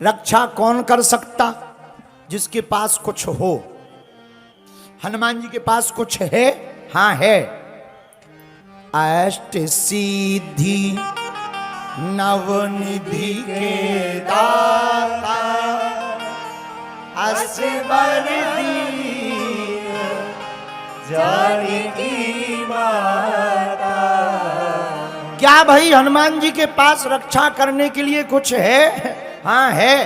रक्षा कौन कर सकता? जिसके पास कुछ हो। हनुमान जी के पास कुछ है? हाँ है। अष्ट सिद्धि नवनिधि के दाता, असबर दीन जानकी माता। क्या भाई हनुमान जी के पास रक्षा करने के लिए कुछ है? हाँ है।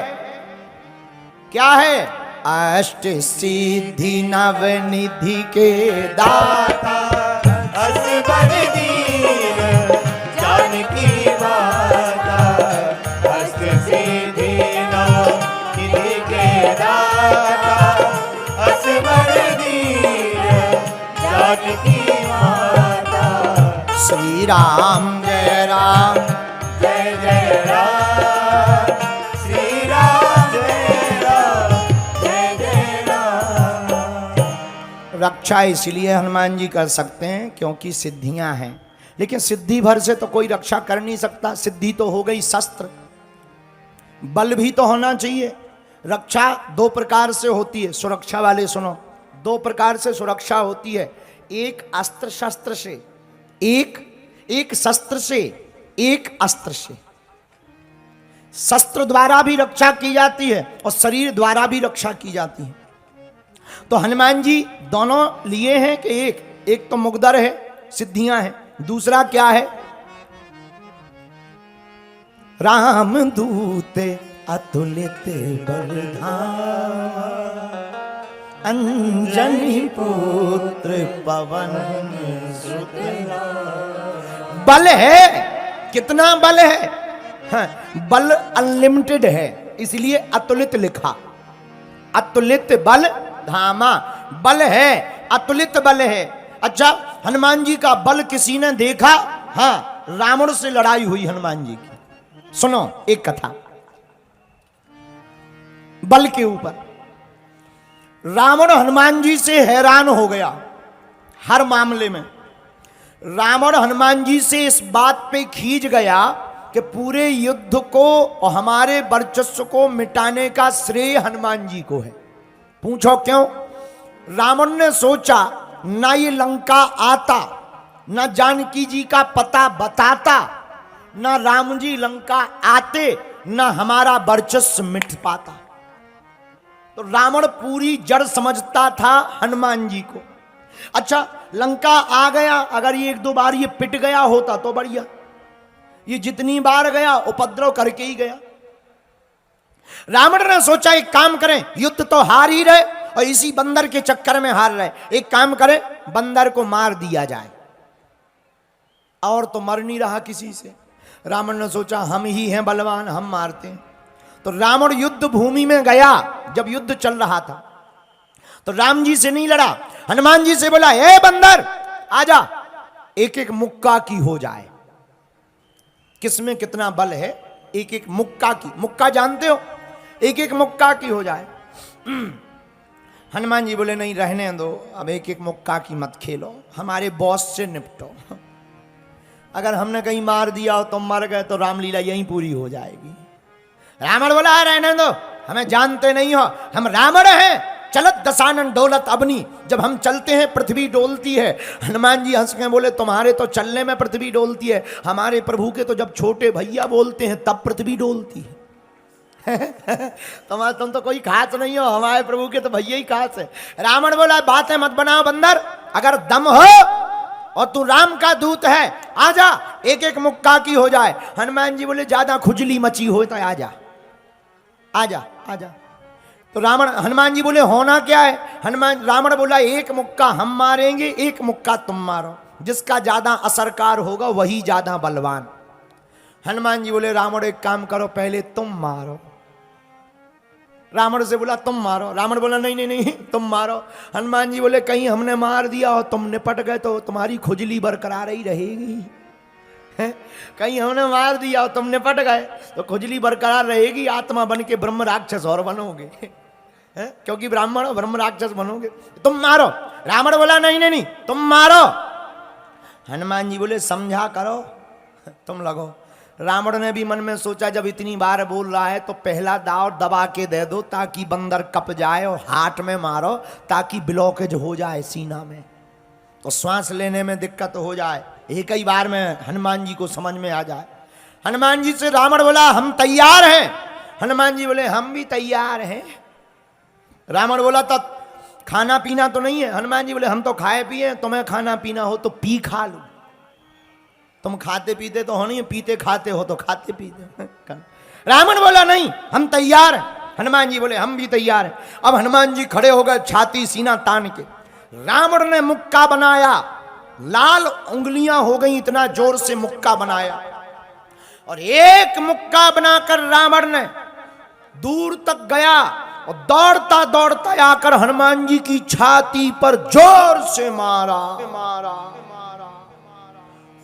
क्या है? अष्ट सिद्धि नवनिधि के दाता, असबर दीन जानकी माता। अष्ट सिद्धि नवनिधि के दाता, असबर दीन जानकी माता। श्री राम जय राम जय जय राम, श्री राम जय राम जय जय राम। रक्षा इसलिए हनुमान जी कर सकते हैं क्योंकि सिद्धियां हैं, लेकिन सिद्धि भर से तो कोई रक्षा कर नहीं सकता। सिद्धि तो हो गई शस्त्र, बल भी तो होना चाहिए। रक्षा दो प्रकार से होती है, सुरक्षा वाले सुनो। दो प्रकार से सुरक्षा होती है, एक अस्त्र शस्त्र से, एक शस्त्र से, एक अस्त्र से। शस्त्र द्वारा भी रक्षा की जाती है और शरीर द्वारा भी रक्षा की जाती है। तो हनुमान जी दोनों लिए हैं कि एक तो मुकद्दर है, सिद्धियां हैं, दूसरा क्या है? राम दूत अतुलित बलधामा, अंजनी पुत्र पवन सुत। बल है, कितना बल है? हाँ, बल अनलिमिटेड है, इसलिए अतुलित लिखा। अतुलित बल धामा, बल है, अतुलित बल है। अच्छा, हनुमान जी का बल किसी ने देखा? हाँ, रावण से लड़ाई हुई हनुमान जी की। सुनो एक कथा बल के ऊपर। रावण हनुमान जी से हैरान हो गया हर मामले में। रावण हनुमान जी से इस बात पे खींच गया कि पूरे युद्ध को और हमारे वर्चस्व को मिटाने का श्रेय हनुमान जी को है। पूछो क्यों? रावण ने सोचा, ना ये लंका आता, ना जानकी जी का पता बताता, ना राम जी लंका आते, ना हमारा वर्चस्व मिट पाता। तो रावण पूरी जड़ समझता था हनुमान जी को। अच्छा, लंका आ गया, अगर ये एक दो बार ये पिट गया होता तो बढ़िया। ये जितनी बार गया उपद्रव करके ही गया। रावण ने सोचा एक काम करें, युद्ध तो हार ही रहे और इसी बंदर के चक्कर में हार रहे, एक काम करें बंदर को मार दिया जाए। और तो मर नहीं रहा किसी से। रावण ने सोचा हम ही हैं बलवान, हम मारते हैं। तो रावण युद्ध भूमि में गया जब युद्ध चल रहा था, तो राम जी से नहीं लड़ा, हनुमान जी से बोला, ए बंदर आजा, एक एक मुक्का की हो जाए। किसमें कितना बल है? एक एक मुक्का की। मुक्का जानते हो? एक एक मुक्का की हो जाए। हनुमान जी बोले नहीं, रहने दो, अब एक एक मुक्का की मत खेलो, हमारे बॉस से निपटो। अगर हमने कहीं मार दिया और तुम मर गए तो रामलीला यहीं पूरी हो जाएगी। रावण बोला रहने दो, हमें जानते नहीं हो, हम रावण हैं। चलत दशानन डोलत अबनी, जब हम चलते हैं पृथ्वी डोलती है। हनुमान जी हंस के बोले, तुम्हारे तो चलने में पृथ्वी डोलती है, हमारे प्रभु के तो जब छोटे भैया बोलते हैं तब पृथ्वी डोलती है। तुम तो कोई खास नहीं हो, हमारे प्रभु के तो भैया ही खास है। रावण बोला बातें मत बनाओ बंदर, अगर दम हो और तू राम का दूत है, आजा, एक एक मुक्का की हो जाए। हनुमान जी बोले ज्यादा खुजली मची हो तो आजा आजा आजा। तो हनुमान जी बोले होना क्या है? रावण बोला एक मुक्का हम मारेंगे, एक मुक्का तुम मारो, जिसका ज्यादा असरकार होगा वही ज्यादा बलवान। हनुमान जी बोले रावण एक काम करो, पहले तुम मारो। रावण से बोला तुम मारो। रावण बोला नहीं नहीं नहीं तुम मारो। हनुमान जी बोले कहीं हमने मार दिया और तुम निपट गए तो तुम्हारी खुजली बरकरार ही रहेगी। कहीं हमने मार दिया और तुम निपट गए तो खुजली बरकरार रहेगी, आत्मा बन के ब्रह्म राक्षस और बनोगे। क्योंकि ब्राह्मण ब्रह्म राक्षस बनोगे। तुम मारो। रावण बोला नहीं नहीं नहीं तुम मारो। हनुमान जी बोले समझा करो, तुम लगो। रावण ने भी मन में सोचा जब इतनी बार बोल रहा है तो पहला दाव दबा के दे दो ताकि बंदर कप जाए और हाथ में मारो ताकि ब्लॉकेज हो जाए सीना में, तो श्वास लेने में दिक्कत हो जाए, एक ही बार में हनुमान जी को समझ में आ जाए। हनुमान जी से रावण बोला हम तैयार हैं। हनुमान जी बोले हम भी तैयार हैं। रावण बोला तो खाना पीना तो नहीं है। हनुमान जी बोले हम तो खाए पिए, तुम्हें खाना पीना हो तो पी खा लो, तुम खाते पीते तो हो नहीं, पीते खाते हो तो खाते पीते। रावण बोला नहीं हम तैयार हैं। हनुमान जी बोले हम भी तैयार हैं। अब हनुमान जी खड़े हो गए छाती सीना तान के। रावण ने मुक्का बनाया, लाल उंगलियां हो गई, इतना जोर से मुक्का बनाया और एक मुक्का बनाकर रावण ने दूर तक गया और दौड़ता दौड़ता आकर हनुमान जी की छाती पर जोर से मारा।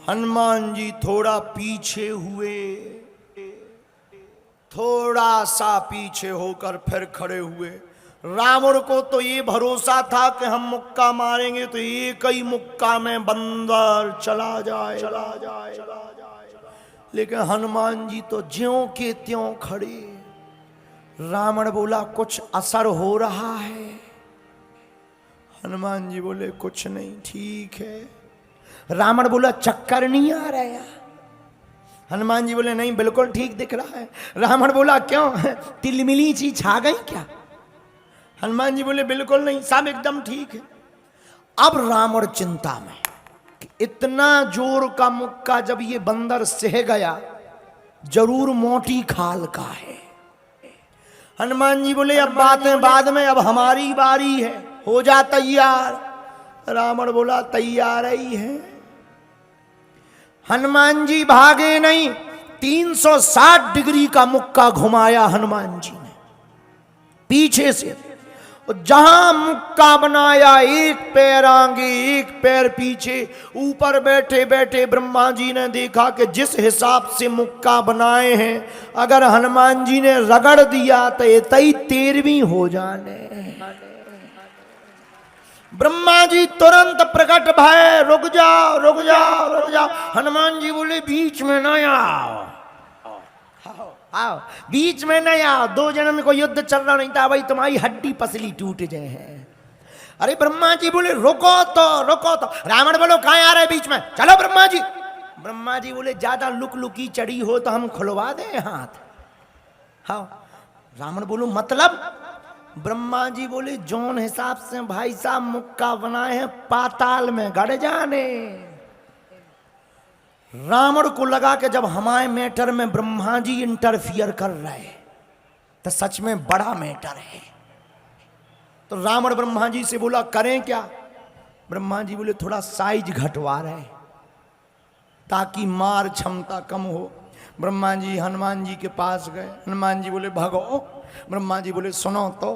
हनुमान जी थोड़ा पीछे हुए, थोड़ा सा पीछे होकर फिर खड़े हुए। रावण को तो ये भरोसा था कि हम मुक्का मारेंगे तो एक ही मुक्का में बंदर चला जाए, लेकिन हनुमान जी तो ज्यों के त्यों खड़े। रावण बोला कुछ असर हो रहा है। हनुमान जी बोले कुछ नहीं, ठीक है। रावण बोला चक्कर नहीं आ रहा है। हनुमान जी बोले नहीं बिल्कुल ठीक दिख रहा है। रावण बोला क्यों, तिलमिली सी छा गई क्या? हनुमान जी बोले बिल्कुल नहीं, सब एकदम ठीक है। अब रावण चिंता में कि इतना जोर का मुक्का जब ये बंदर सह गया जरूर मोटी खाल का है। हनुमान जी बोले अब बातें बाद में, अब हमारी बारी है, हो जा तैयार। रावण बोला तैयार ही है। हनुमान जी भागे नहीं, 360 डिग्री का मुक्का घुमाया हनुमान जी ने पीछे से। जहां मुक्का बनाया एक पैर आगे एक पैर पीछे। ऊपर बैठे बैठे ब्रह्मा जी ने देखा कि जिस हिसाब से मुक्का बनाए हैं अगर हनुमान जी ने रगड़ दिया तो ये 13वीं हो जाने। ब्रह्मा जी तुरंत प्रकट भय, रुक जाओ रुक जाओ रुक जाओ। हनुमान जी बोले बीच में ना आओ, आओ बीच में नहीं आओ, 2 जन्म को युद्ध चल रहा नहीं था भाई, तुम्हारी हड्डी पसली टूट जाए हैं। अरे ब्रह्मा जी बोले रुको तो रुको तो। रावण बोलो कहां आ रहे बीच में, चलो ब्रह्मा जी। ब्रह्मा जी बोले ज्यादा लुक लुकी चढ़ी हो तो हम खुलवा दें हाथ। हाँ रावण बोलो मतलब? ब्रह्मा जी बोले जौन हिसाब से भाई साहब मुक्का बनाए हैं पाताल में गड़ जाने। रावण को लगा कि जब हमारे मैटर में ब्रह्मा जी इंटरफियर कर रहे तो सच में बड़ा मैटर है। तो रावण ब्रह्मा जी से बोला करें क्या? ब्रह्मा जी बोले थोड़ा साइज घटवा रहे ताकि मार क्षमता कम हो। ब्रह्मा जी हनुमान जी के पास गए। हनुमान जी बोले भगो। ब्रह्मा जी बोले सुनो तो,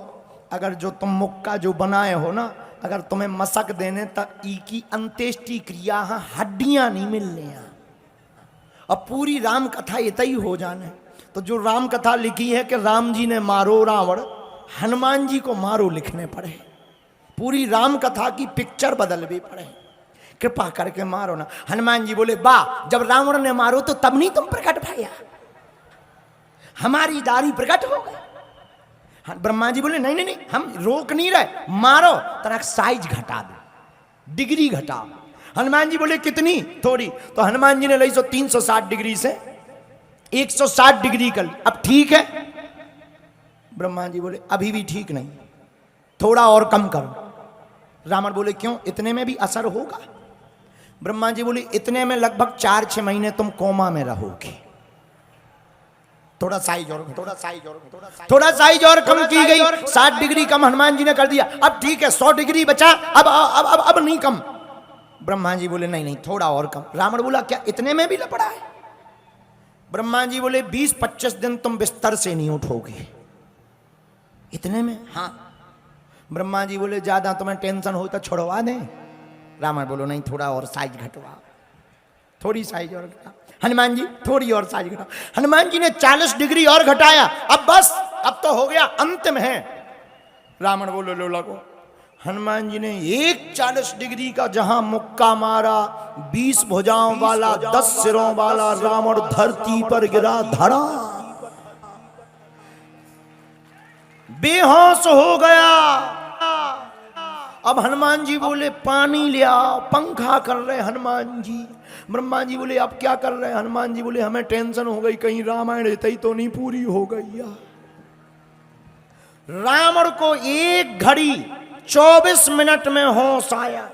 अगर जो तुम मुक्का जो बनाए हो ना, अगर तुम्हें मसक देने तक ई की अंत्येष्टि क्रिया हड्डियां नहीं मिलने, अब पूरी राम कथा इतना ही हो जाने। तो जो राम कथा लिखी है कि राम जी ने मारो रावण, हनुमान जी को मारो लिखने पड़े। पूरी राम कथा की पिक्चर बदलनी पड़े, कृपा करके मारो ना। हनुमान जी बोले वाह, जब रावण ने मारो तो तब नहीं तुम प्रकट भैया, हमारी दारी प्रकट हो गई। ब्रह्मा जी बोले नहीं नहीं नहीं, हम रोक नहीं रहे, मारो, तरह साइज घटा दो, डिग्री घटाओ। हनुमान जी बोले कितनी? थोड़ी। तो हनुमान जी ने ली 360 डिग्री से 160 डिग्री कर ली। अब ठीक है? ब्रह्मा जी बोले अभी भी ठीक नहीं, थोड़ा और कम करो। रावण बोले क्यों, इतने में भी असर होगा? ब्रह्मा जी बोले इतने में लगभग 4-6 महीने तुम कोमा में रहोगे। थोड़ा साइज और थोड़ा साइज और कम की गई। 60 डिग्री कम हनुमान जी ने कर दिया। अब ठीक है 100 डिग्री बचा, अब नहीं कम। ब्रह्मा जी बोले नहीं नहीं थोड़ा और कम। रावण बोला क्या इतने में भी लपड़ा है? ब्रह्मा जी बोले 20-25 दिन तुम बिस्तर से नहीं उठोगे। इतने में? हाँ। ब्रह्मा जी बोले ज्यादा तुम्हें टेंशन हो तो छुड़वा दें। रावण बोलो नहीं थोड़ा और साइज घटवा, थोड़ी साइज और घटा। हनुमान जी थोड़ी और साइज घटा। हनुमान जी ने 40 डिग्री और घटाया। अब बस, अब तो हो गया, अंतिम है। रावण बोलो लो लगो। हनुमान जी ने एक 40 डिग्री का जहां मुक्का मारा, 20 भुजाओं वाला 10 सिरों वाला रावण धरती पर गिरा, धड़ा बेहोश हो गया। अब हनुमान जी बोले पानी ले आओ, पंखा कर रहे हनुमान जी। ब्रह्मा जी बोले अब क्या कर रहे हैं? हनुमान जी बोले हमें टेंशन हो गई, कहीं रामायण इतनी तो नहीं पूरी हो गई या। रावण को 1 घड़ी 24 मिनट में होश आया।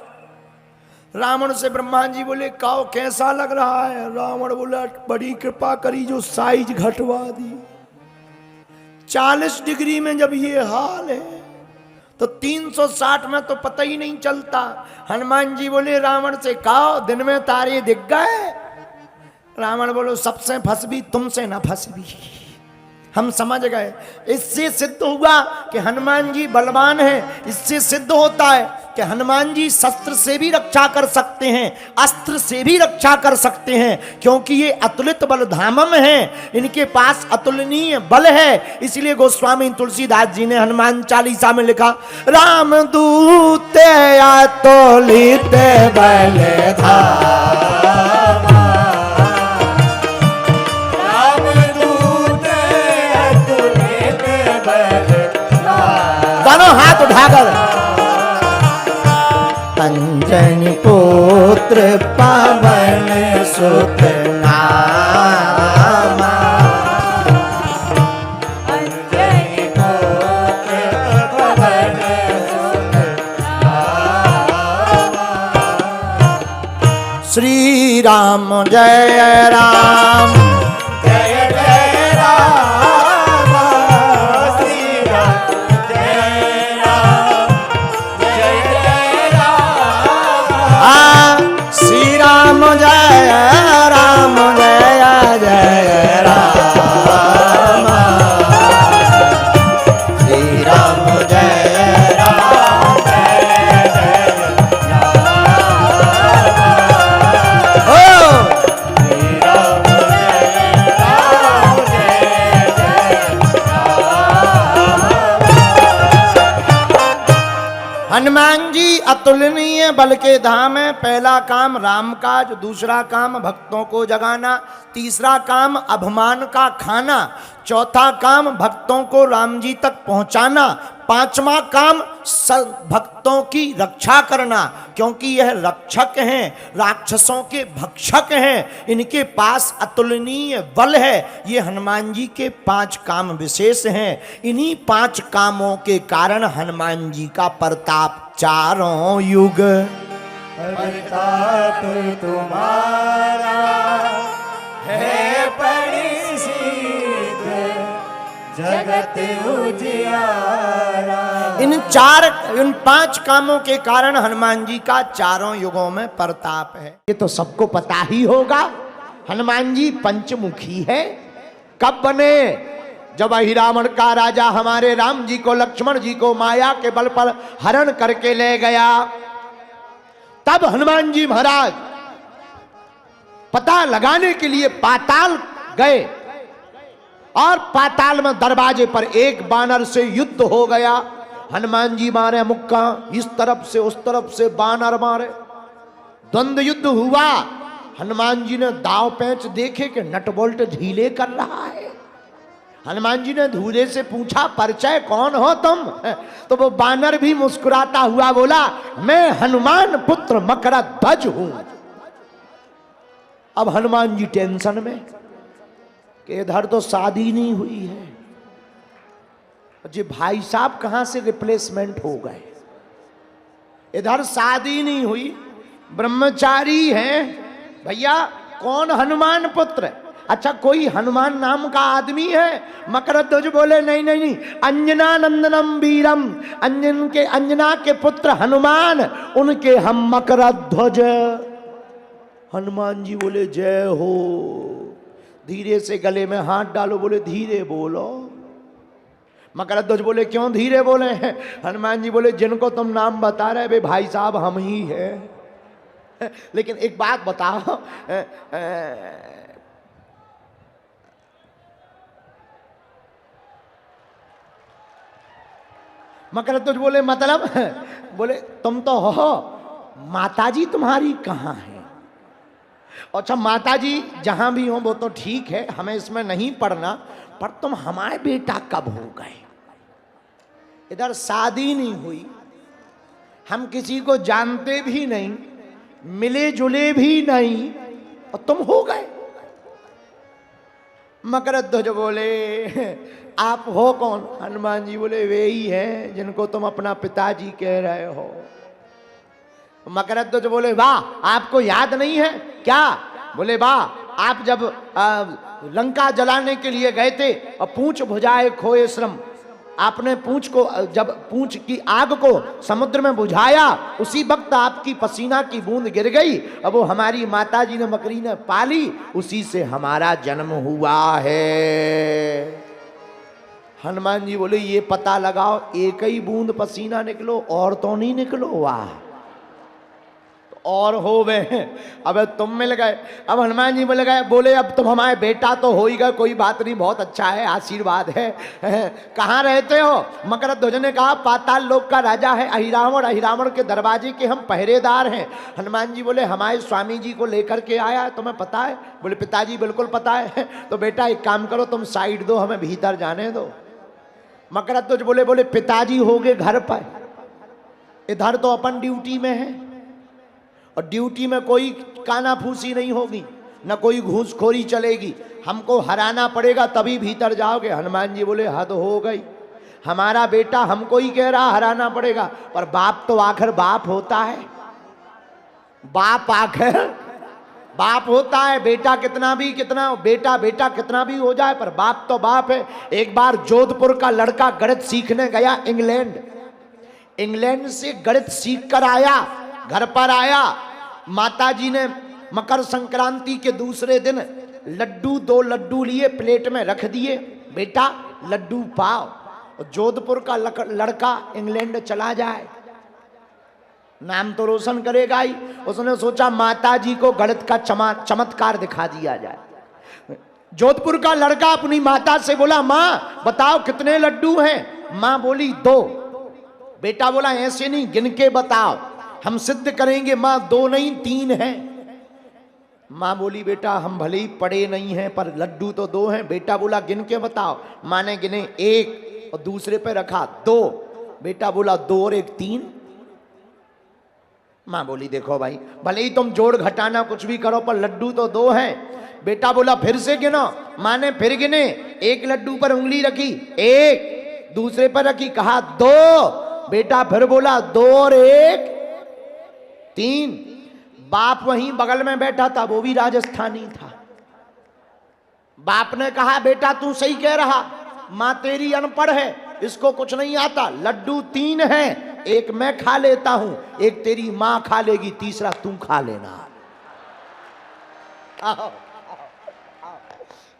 रावण से ब्रह्मा जी बोले काओ कैसा लग रहा है? रावण बोला बड़ी कृपा करी जो साइज घटवा दी। 40 डिग्री में जब ये हाल है तो 360 में तो पता ही नहीं चलता। हनुमान जी बोले रावण से काओ दिन में तारे दिख गए? रावण बोलो सबसे फंसबी तुमसे ना फंसबी। हम समझ गए। इससे सिद्ध हुआ कि हनुमान जी बलवान हैं। इससे सिद्ध होता है कि हनुमान जी शस्त्र से भी रक्षा कर सकते हैं, अस्त्र से भी रक्षा कर सकते हैं, क्योंकि ये अतुलित बल धामम हैं। इनके पास अतुलनीय बल है। इसलिए गोस्वामी तुलसीदास जी ने हनुमान चालीसा में लिखा, राम दूत अतुलित बल धामा, हाथ उठाकर अंजनी पुत्र पवन सुत नामा, अंजनी पुत्र पवन सुत नामा। श्री राम जय राम जय जय राम, श्री राम श्री राम जय राम जय जय राम, श्री राम जय राम जय जय राम, श्री राम जय राम जय जय राम। हनुमान जी अतुलनीय बल के धाम है। पहला काम राम काज, दूसरा काम भक्तों को जगाना, तीसरा काम अभिमान का खाना, चौथा काम भक्तों को राम जी तक पहुंचाना, पांचवा काम भक्तों की रक्षा करना, क्योंकि यह रक्षक हैं, राक्षसों के भक्षक हैं। इनके पास अतुलनीय बल है। ये हनुमान जी के 5 काम विशेष हैं। इन्हीं 5 कामों के कारण हनुमान जी का प्रताप चारों युग, प्रताप तुम्हारा है परिसिद्ध, जगत उजियारा। इन 5 कामों के कारण हनुमान जी का चारों युगों में प्रताप है। ये तो सबको पता ही होगा। हनुमान जी पंचमुखी है। कब बने? जब अहिरावण का राजा हमारे राम जी को, लक्ष्मण जी को माया के बल पर हरण करके ले गया, तब हनुमान जी महाराज पता लगाने के लिए पाताल गए और पाताल में दरवाजे पर एक बानर से युद्ध हो गया। हनुमान जी मारे मुक्का, इस तरफ से उस तरफ से बानर मारे, द्वंद्व युद्ध हुआ। हनुमान जी ने दाव पेंच देखे कि नट बोल्ट ढीले कर रहा है। हनुमान जी ने धूले से पूछा परिचय कौन हो तुम? तो वो बानर भी मुस्कुराता हुआ बोला मैं हनुमान पुत्र मकरध्वज हूं। अब हनुमान जी टेंशन में कि इधर तो शादी नहीं हुई है, जी भाई साहब कहां से रिप्लेसमेंट हो गए, इधर शादी नहीं हुई, ब्रह्मचारी हैं। भैया कौन हनुमान पुत्र? अच्छा कोई हनुमान नाम का आदमी है? मकरध्वज बोले नहीं नहीं नहीं, अंजना नंदनम वीरम, अंजना के पुत्र हनुमान, उनके हम मकरध्वज। हनुमान जी बोले जय हो। धीरे से गले में हाथ डालो, बोले धीरे बोलो। मकरध्वज बोले क्यों धीरे बोले हैं? हनुमान जी बोले जिनको तुम नाम बता रहे वे भाई साहब हम ही हैं। लेकिन एक बात बताओ, मकरध्वज बोले मतलब? बोले तुम तो हो, माताजी तुम्हारी कहाँ है? अच्छा माताजी जहां भी हो वो तो ठीक है, हमें इसमें नहीं पढ़ना, पर तुम हमारे बेटा कब हो गए? इधर शादी नहीं हुई, हम किसी को जानते भी नहीं, मिले जुले भी नहीं, और तुम हो गए। मकरध्वज बोले आप हो कौन? हनुमान जी बोले वे ही हैं जिनको तुम अपना पिताजी कह रहे हो। मकरध्वज बोले वाह, आपको याद नहीं है क्या? बोले वाह, आप जब लंका जलाने के लिए गए थे और पूंछ भुजाए खोए श्रम, आपने पूंछ को, जब पूंछ की आग को समुद्र में बुझाया उसी वक्त आपकी पसीना की बूंद गिर गई, अब वो हमारी माताजी ने मकरी ने पाली, उसी से हमारा जन्म हुआ है। हनुमान जी बोले ये पता लगाओ, एक ही बूंद पसीना निकलो और तो नहीं निकलो? वाह, और हो गए, अब तुम मिल गए। अब हनुमान जी मिल गए, बोले अब तुम हमारे बेटा तो हो ही गए, कोई बात नहीं, बहुत अच्छा है, आशीर्वाद है। कहाँ रहते हो? मकरध्वज ने कहा पाताल लोक का राजा है अहिरावण, अहिरावण के दरवाजे के हम पहरेदार हैं। हनुमान जी बोले हमारे स्वामी जी को लेकर के आया है, तुम्हें पता है? बोले पिताजी बिल्कुल पता है। तो बेटा एक काम करो, तुम साइड दो, हमें भीतर जाने दो। मकरध्वज बोले पिताजी हो गए घर पर, इधर तो अपन ड्यूटी में है, और ड्यूटी में कोई कानाफूसी नहीं होगी, न कोई घूसखोरी चलेगी, हमको हराना पड़ेगा तभी भीतर जाओगे। हनुमान जी बोले हद हो गई, हमारा बेटा हमको ही कह रहा हराना पड़ेगा, पर बाप तो आखिर बाप होता है, बाप आखिर बाप होता है। बेटा कितना भी हो जाए, पर बाप तो बाप है। एक बार जोधपुर का लड़का गणित सीखने गया इंग्लैंड से गणित सीख कर आया, घर पर आया, माताजी ने मकर संक्रांति के दूसरे दिन दो लड्डू लिए प्लेट में रख दिए, बेटा लड्डू पाओ। जोधपुर का लड़का इंग्लैंड चला जाए, नाम तो रोशन करेगा ही। उसने सोचा माताजी को गणित का चमत्कार दिखा दिया जाए। जोधपुर का लड़का अपनी माता से बोला माँ बताओ कितने लड्डू हैं? माँ बोली 2। बेटा बोला ऐसे नहीं, गिन के बताओ, हम सिद्ध करेंगे। माँ 2 नहीं 3 हैं। माँ बोली बेटा हम भले ही पढ़े नहीं हैं पर लड्डू तो 2 हैं। बेटा बोला गिन के बताओ। माँ ने गिने 1 और दूसरे पे रखा 2। बेटा बोला 2 और 1 3। माँ बोली देखो भाई, भले ही तुम जोड़ घटाना कुछ भी करो पर लड्डू तो 2 हैं। बेटा बोला फिर से गिनो। माँ ने फिर गिने, एक लड्डू पर उंगली रखी 1, दूसरे पर रखी, कहा 2। बेटा फिर बोला 2 और 1 3। बाप वहीं बगल में बैठा था, वो भी राजस्थानी था। बाप ने कहा बेटा तू सही कह रहा, माँ तेरी अनपढ़ है, इसको कुछ नहीं आता। लड्डू 3 हैं, एक मैं खा लेता हूं, एक तेरी माँ खा लेगी, तीसरा तू खा लेना।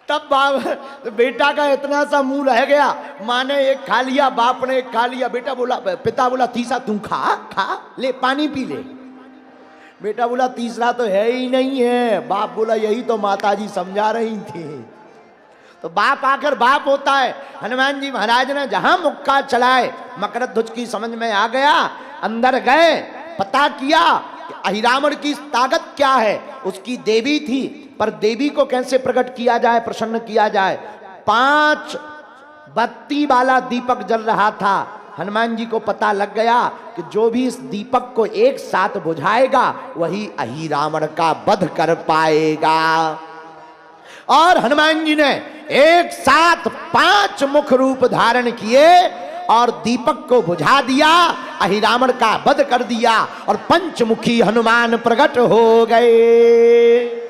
तब बाप बेटा का इतना सा मुंह रह गया, माँ ने एक खा लिया, बाप ने एक खा लिया। पिता बोला तीसरा तू खा ले, पानी पी ले। बेटा बोला तीसरा तो है ही नहीं है। बाप बोला यही तो माताजी समझा रही थी। तो बाप आकर बाप होता है। हनुमान जी महाराज ने जहां मुक्का चलाए, मकरध्वज की समझ में आ गया, अंदर गए, पता किया कि अहिरावण की ताकत क्या है। उसकी देवी थी, पर देवी को कैसे प्रकट किया जाए, प्रसन्न किया जाए। 5 बत्ती वाला दीपक जल रहा था। हनुमान जी को पता लग गया कि जो भी इस दीपक को एक साथ बुझाएगा वही अहिरावण का वध कर पाएगा। और हनुमान जी ने एक साथ 5 मुख रूप धारण किए और दीपक को बुझा दिया, अहिरावण का वध कर दिया और पंचमुखी हनुमान प्रकट हो गए।